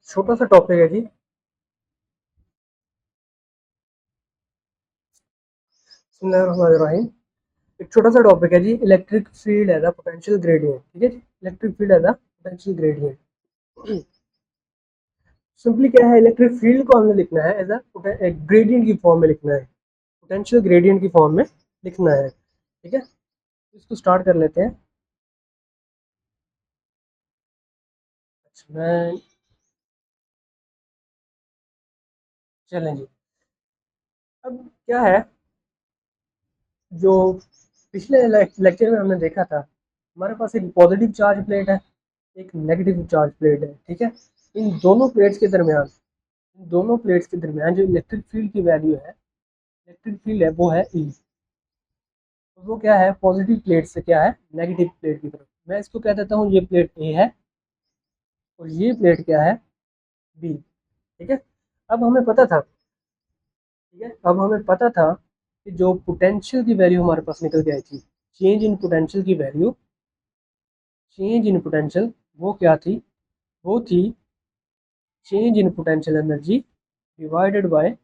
छोटा सा टॉपिक है जी। बिस्मिल्लाहिर्रहमानिर्रहीम। एक छोटा सा टॉपिक है जी, electric field as a potential gradient. ठीक है जी, electric field as a potential gradient. Simply क्या है, इलेक्ट्रिक फील्ड को हमने लिखना है एज अ ग्रेडियंट की फॉर्म में लिखना है, पोटेंशियल ग्रेडियंट की फॉर्म में लिखना है। ठीक है, इसको स्टार्ट कर लेते हैं। अच्छा, मैं चलें जी। अब क्या है, जो पिछले लेक्चर में हमने देखा था, हमारे पास एक पॉजिटिव चार्ज प्लेट है, एक नेगेटिव चार्ज प्लेट है। ठीक है, इन दोनों प्लेट्स के दरमियान जो इलेक्ट्रिक फील्ड की वैल्यू है, इलेक्ट्रिक फील्ड है, वो है ई। वो क्या है, पॉजिटिव प्लेट से क्या है, नेगेटिव प्लेट की तरफ। मैं इसको कह देता हूँ ये प्लेट ए है और ये प्लेट क्या है, बी। ठीक है, अब हमें पता था, ठीक है, अब हमें पता था कि जो पोटेंशियल की वैल्यू हमारे पास निकल के आई थी, चेंज इन पोटेंशियल की वैल्यू, चेंज इन पोटेंशियल, वो क्या थी, वो थी change in potential energy divided by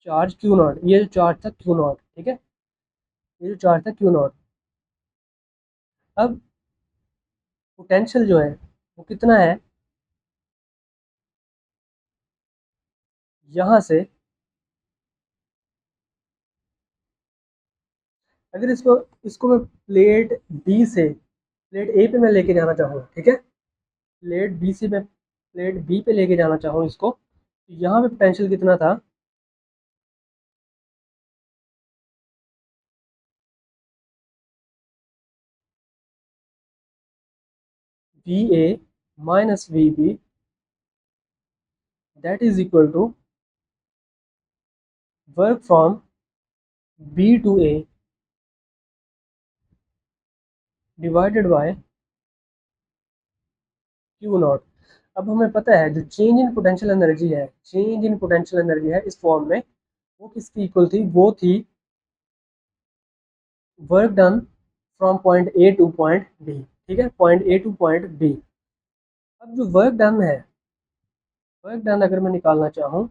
charge Q not. ये जो चार्ज था क्यू नॉट, ठीक है, ये जो चार्ज था क्यू नॉट। अब पोटेंशियल जो है वो कितना है, यहाँ से अगर इसको इसको मैं प्लेट बी से प्लेट ए पे मैं लेके जाना चाहूँ, ठीक है, प्लेट बी से मैं प्लेट बी पे लेके जाना चाहूँ इसको, तो यहाँ पे पोटेंशियल कितना था, V A minus V B, that is equal to work from B to A divided by Q naught. अब हमें पता है जो चेंज इन पोटेंशियल एनर्जी है, चेंज इन पोटेंशियल एनर्जी है इस फॉर्म में, वो किसकी इक्वल थी, वो थी work done from point A to point B. ठीक है, point A to point B. अब जो वर्क डन है, वर्क डन अगर मैं निकालना चाहूँ,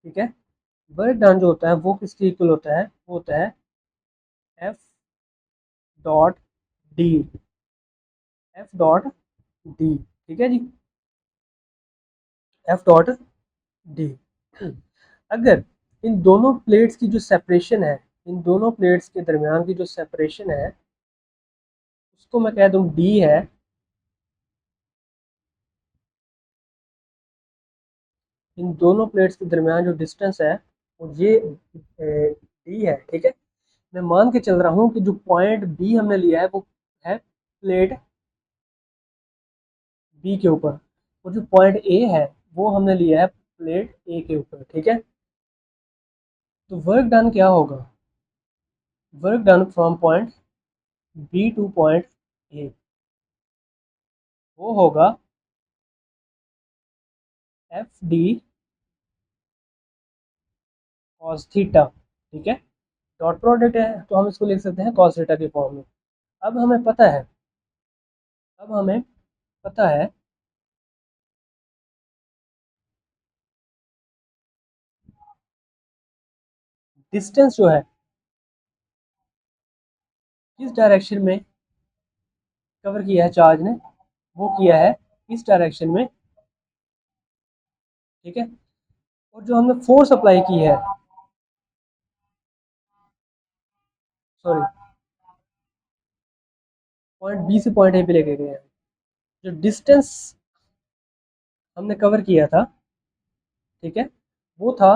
ठीक है, वर्क डन जो होता है वो किसके इक्वल होता है, वो होता है F dot D, F dot D. ठीक है जी, एफ डॉट डी। अगर इन दोनों प्लेट्स की जो सेपरेशन है, इन दोनों प्लेट्स के दरमियान की जो सेपरेशन है, उसको मैं कह दूं डी है, इन दोनों प्लेट्स के दरमियान जो डिस्टेंस है वो ये डी है। ठीक है, मैं मान के चल रहा हूँ कि जो पॉइंट बी हमने लिया है वो है प्लेट बी के ऊपर, और जो पॉइंट ए है वो हमने लिया है प्लेट ए के ऊपर। ठीक है, तो वर्क डन क्या होगा, work done from point B to point A, वो होगा एफ डी कॉस थीटा। ठीक है, डॉट प्रोडक्ट है तो हम इसको लिख सकते हैं कॉस थीटा के फॉर्म में। अब हमें पता है, अब हमें पता है डिस्टेंस जो है किस डायरेक्शन में कवर किया है चार्ज ने, वो किया है इस डायरेक्शन में। ठीक है, और जो हमने फोर्स अप्लाई की है, सॉरी, पॉइंट बी से पॉइंट ए पे लेके गए हैं, जो डिस्टेंस हमने कवर किया था, ठीक है, वो था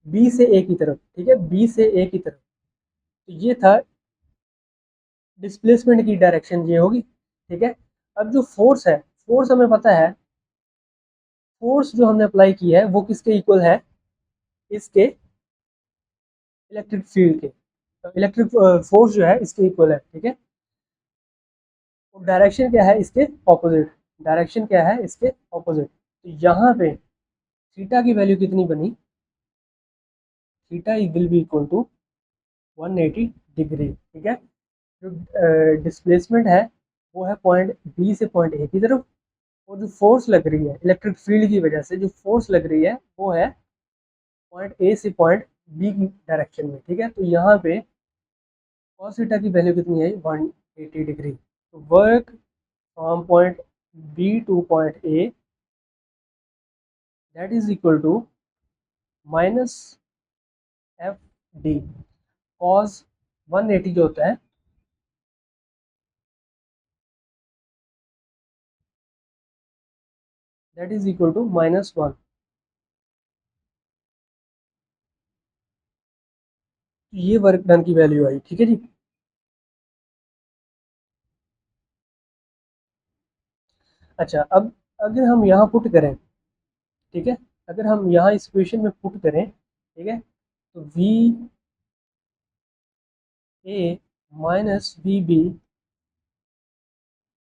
बी से ए की तरफ। ठीक है, बी से ए की तरफ, तो ये था डिस्प्लेसमेंट की डायरेक्शन, ये होगी। ठीक है, अब जो फोर्स है, फोर्स हमें पता है, फोर्स जो हमने अप्लाई की है वो किसके इक्वल है, इसके इलेक्ट्रिक फील्ड के, इलेक्ट्रिक फोर्स जो है इसके इक्वल है। ठीक है, और डायरेक्शन क्या है इसके ऑपोजिट, डायरेक्शन क्या है इसके ऑपोजिट। तो यहाँ पे थीटा की वैल्यू कितनी बनी, theta will be equal to 180 degree. ठीक है, जो डिस्प्लेसमेंट है वो है पॉइंट बी से पॉइंट ए की तरफ, और जो फोर्स लग रही है इलेक्ट्रिक फील्ड की वजह से जो फोर्स लग रही है वो है पॉइंट ए से पॉइंट बी की डायरेक्शन में। ठीक है, तो यहाँ पे cos थीटा की वैल्यू कितनी है 180 डिग्री। तो work from point B to point A that is equal to minus F D. Cos 180 जो होता है दैट इज इक्वल टू -1। ये वर्क डन की वैल्यू आई। ठीक है जी। अच्छा, अब अगर हम यहाँ पुट करें, ठीक है, अगर हम यहाँ इस इक्वेशन में पुट करें, ठीक है, तो V A minus V B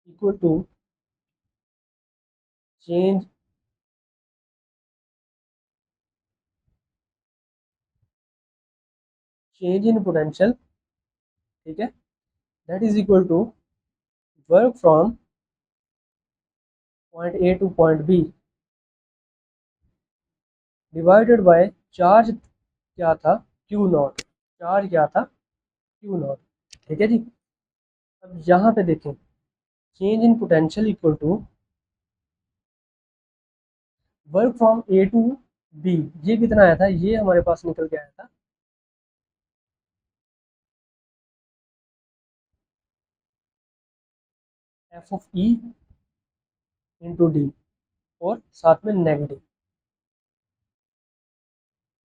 equal to change in potential, ठीक है, that is equal to work from point A to point B divided by charge क्या था क्यू नॉट, चार्ज क्या था क्यू नॉट। ठीक है जी। अब यहाँ पे देखें, change in potential equal to work from A to B, ये कितना आया था, ये हमारे पास निकल के आया था F of E into D, और साथ में negative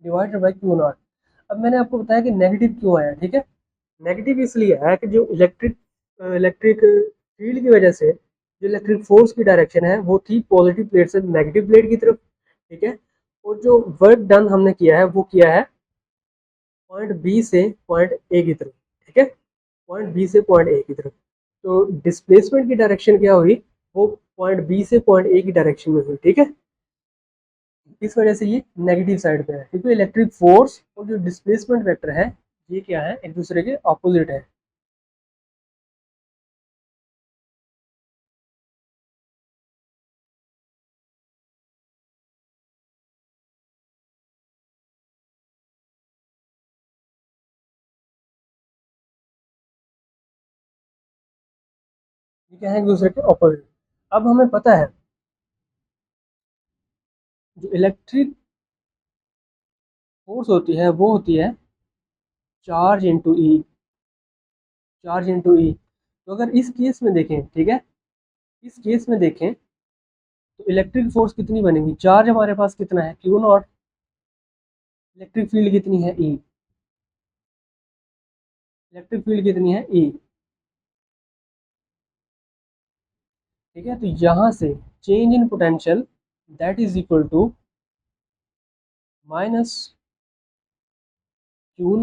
divided by Q naught. अब मैंने आपको बताया कि नेगेटिव क्यों आया। ठीक है, नेगेटिव इसलिए आया कि जो इलेक्ट्रिक फील्ड की वजह से जो इलेक्ट्रिक फोर्स की डायरेक्शन है वो थी पॉजिटिव प्लेट से नेगेटिव प्लेट की तरफ। ठीक है, और जो वर्क डन हमने किया है वो किया है पॉइंट बी से पॉइंट ए की तरफ। ठीक है, पॉइंट बी से पॉइंट ए की तरफ। तो डिस्प्लेसमेंट की डायरेक्शन क्या हुई, वो पॉइंट बी से पॉइंट ए की डायरेक्शन में हुई। ठीक है, इस वजह से ये नेगेटिव साइड पे है, क्योंकि इलेक्ट्रिक फोर्स और जो डिस्प्लेसमेंट वेक्टर है ये क्या है, एक दूसरे के ऑपोजिट है। ये क्या है, एक दूसरे के ऑपोजिट। अब हमें पता है जो इलेक्ट्रिक फोर्स होती है वो होती है चार्ज इंटू ई, चार्ज इंटू ई। तो अगर इस केस में देखें, ठीक है, इस केस में देखें तो इलेक्ट्रिक फोर्स कितनी बनेगी, चार्ज हमारे पास कितना है क्यू नॉट, इलेक्ट्रिक फील्ड कितनी है ई, इलेक्ट्रिक फील्ड कितनी है ई। ठीक है, तो यहाँ से change in potential that is equal to minus Q